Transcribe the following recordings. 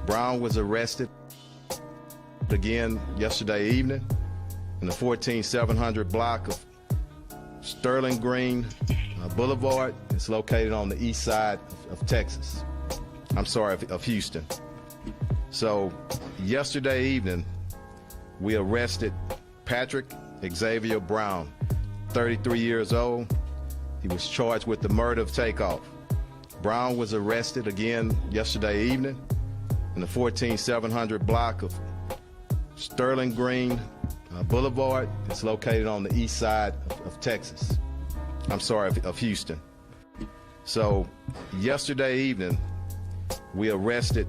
Brown was arrested again yesterday evening in the 14700 block of Sterling Green Boulevard. It's located on the east side of Texas. I'm sorry, of Houston. So yesterday evening, we arrested Patrick Xavier Brown, 33 years old. He was charged with the murder of Takeoff. Brown was arrested again yesterday evening in the 14700 block of Sterling Green Boulevard. It's located on the east side of Texas. I'm sorry, of Houston. So yesterday evening, we arrested.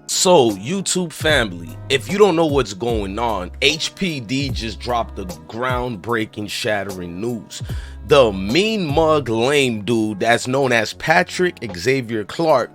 So YouTube family, if you don't know what's going on, HPD just dropped the groundbreaking, shattering news. The mean mug lame dude that's known as Patrick Xavier Clark,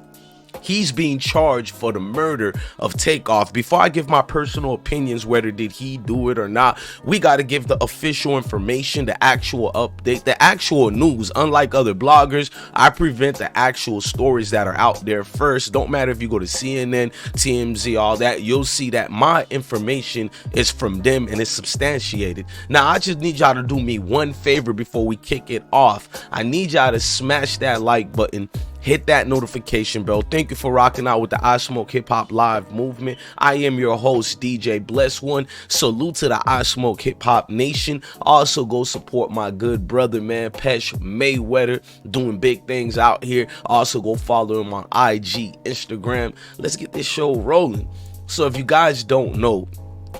he's being charged for the murder of Takeoff. Before I give my personal opinions, whether did he do it or not, we got to give the official information, the actual update, the actual news. Unlike other bloggers, I prevent the actual stories that are out there first. Don't matter if you go to CNN, TMZ, all that, you'll see that my information is from them and it's substantiated. Now, I just need y'all to do me one favor before we kick it off. I need y'all to smash that like button, hit that notification bell. Thank you for rocking out with the I Smoke Hip Hop Live movement. I am your host, DJ Bless One. Salute to the I Smoke Hip Hop Nation. Also go support my good brother, man, Pesh Mayweather, doing big things out here. Also go follow him on IG, Instagram. Let's get this show rolling. So if you guys don't know,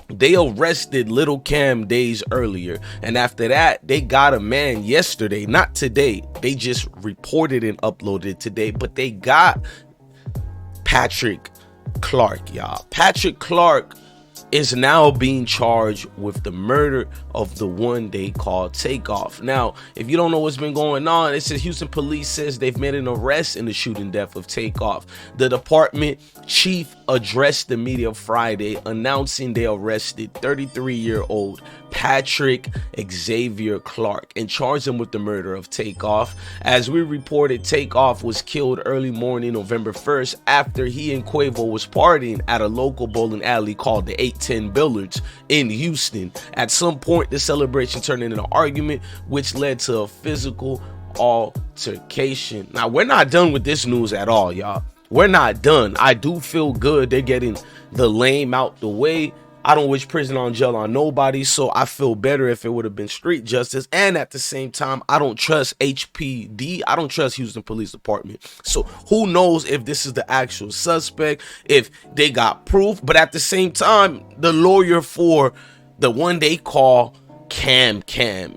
they arrested Little Cam days earlier, and after that they got a man yesterday, not today. They just reported and uploaded today, but they got Patrick Clark, y'all. Patrick Clark is now being charged with the murder of the one they call Takeoff. Now, if you don't know what's been going on, it says Houston police says they've made an arrest in the shooting death of Takeoff. The department chief addressed the media Friday announcing they arrested 33-year-old Patrick Xavier Clark and charged him with the murder of Takeoff. As we reported, Takeoff was killed early morning November 1st after he and Quavo was partying at a local bowling alley called the 810 Billiards in Houston. At some point, the celebration turned into an argument, which led to a physical altercation. Now, we're not done with this news at all, y'all. We're not done. I do feel good they're getting the lame out the way. I don't wish prison on jail on nobody, so I feel better if it would have been street justice. And at the same time, I don't trust HPD. I don't trust Houston Police Department. So who knows if this is the actual suspect, if they got proof. But at the same time, the lawyer for the one they call Cam,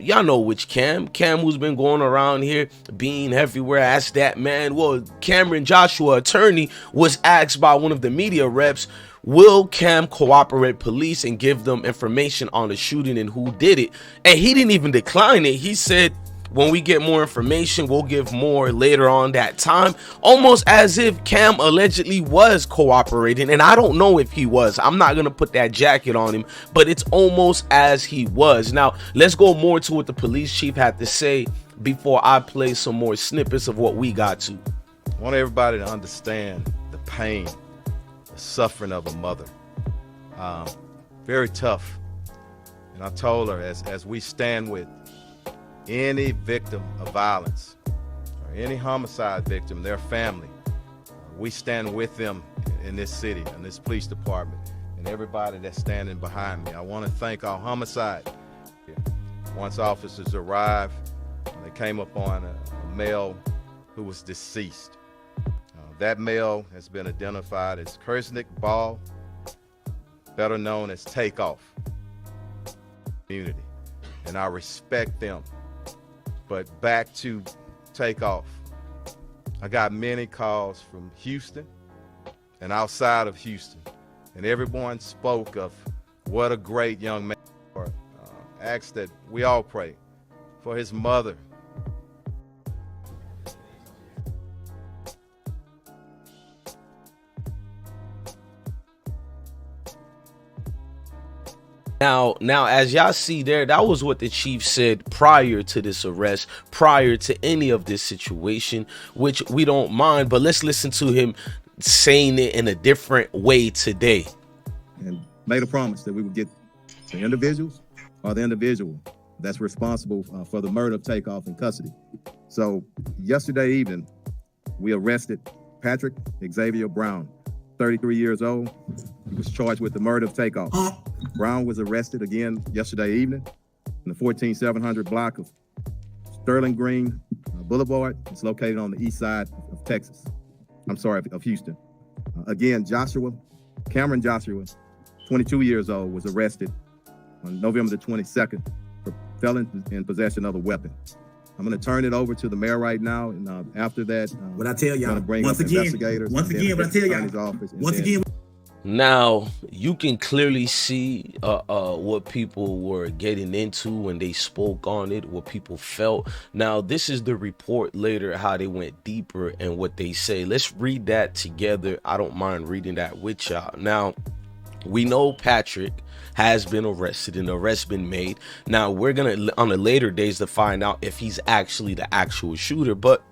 y'all know which Cam who's been going around here being everywhere. Ask that man. Well, Cameron Joshua, attorney, was asked by one of the media reps, will Cam cooperate police and give them information on the shooting and who did it? And he didn't even decline it. He said, when we get more information, we'll give more later on that time. Almost as if Cam allegedly was cooperating. And I don't know if he was. I'm not going to put that jacket on him, but it's almost as he was. Now, let's go more to what the police chief had to say before I play some more snippets of what we got to. I want everybody to understand the pain, the suffering of a mother. Very tough. And I told her, as we stand with any victim of violence or any homicide victim, their family, we stand with them in this city, in this police department, and everybody that's standing behind me. I want to thank our homicide. Once officers arrived, they came upon a male who was deceased. That male has been identified as Kersnick Ball, better known as Takeoff community, and I respect them. But back to Takeoff. I got many calls from Houston and outside of Houston, and everyone spoke of what a great young man. Asked that we all pray for his mother. Now, as y'all see there, that was what the chief said prior to this arrest, prior to any of this situation, which we don't mind. But let's listen to him saying it in a different way today. And made a promise that we would get the individuals or the individual that's responsible for the murder of Takeoff in custody. So yesterday evening, we arrested Patrick Xavier Brown, 33 years old. He was charged with the murder of Takeoff. Brown was arrested again yesterday evening in the 14700 block of Sterling Green Boulevard. It's located on the east side of Texas. Of Houston. Again, Cameron Joshua, 22 years old, was arrested on November the 22nd for felon in possession of a weapon. I'm going to turn it over to the mayor right now, and after that, what I tell y'all, I'm going to bring up investigators. Now, you can clearly see what people were getting into when they spoke on it, what people felt. Now, this is the report later, how they went deeper and what they say. Let's read that together. I don't mind reading that with y'all. Now, we know Patrick has been arrested and the arrest been made. Now, we're going to, on the later days, to find out if he's actually the actual shooter. But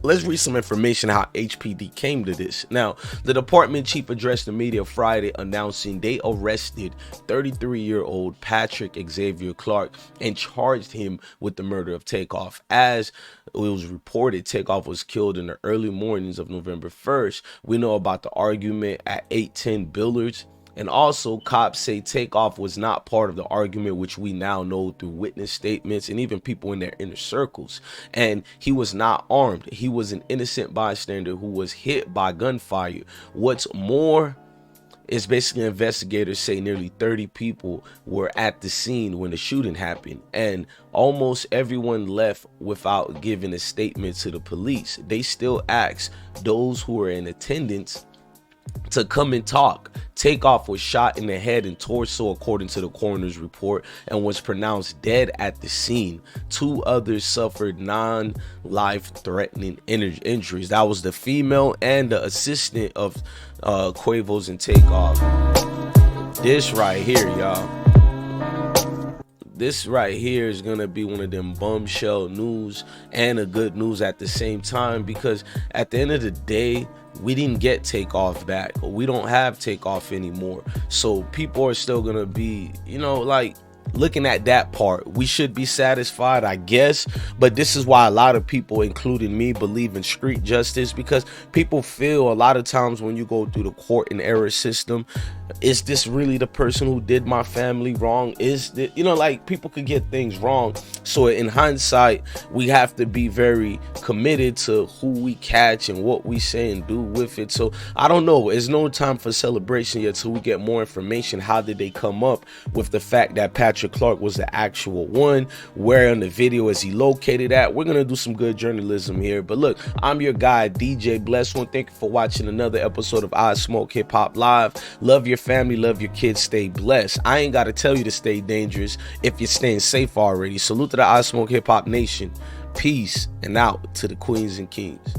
let's read some information how HPD came to this. Now, the department chief addressed the media Friday announcing they arrested 33-year-old Patrick Xavier Clark and charged him with the murder of Takeoff. As it was reported, Takeoff was killed in the early mornings of November 1st. We know about the argument at 810 Billards. And also, cops say Takeoff was not part of the argument, which we now know through witness statements and even people in their inner circles. And he was not armed. He was an innocent bystander who was hit by gunfire. What's more is basically investigators say nearly 30 people were at the scene when the shooting happened. And almost everyone left without giving a statement to the police. They still ask those who were in attendance to come and talk. Takeoff was shot in the head and torso according to the coroner's report and was pronounced dead at the scene. 2 others suffered non-life-threatening injuries. That was the female and the assistant of Quavos and Takeoff. This right here, y'all. This right here is gonna be one of them bombshell news and a good news at the same time, because at the end of the day, we didn't get Takeoff back. We don't have Takeoff anymore. So people are still gonna be, you know, like, looking at that part. We should be satisfied, I guess, but this is why a lot of people, including me, believe in street justice, because people feel a lot of times when you go through the court and error system, is this really the person who did my family wrong? Is that, you know, like, people could get things wrong. So in hindsight, we have to be very committed to who we catch and what we say and do with it. So I don't know, it's no time for celebration yet till we get more information. How did they come up with the fact that Patrick Clark was the actual one? Where in the video is he located at? We're gonna do some good journalism here. But look, I'm your guy, DJ Bless One. Thank you for watching another episode of I Smoke Hip Hop Live. Love your family, love your kids, stay blessed. I ain't gotta tell you to stay dangerous if you're staying safe already. Salute to the I Smoke Hip Hop Nation. Peace and out to the queens and kings.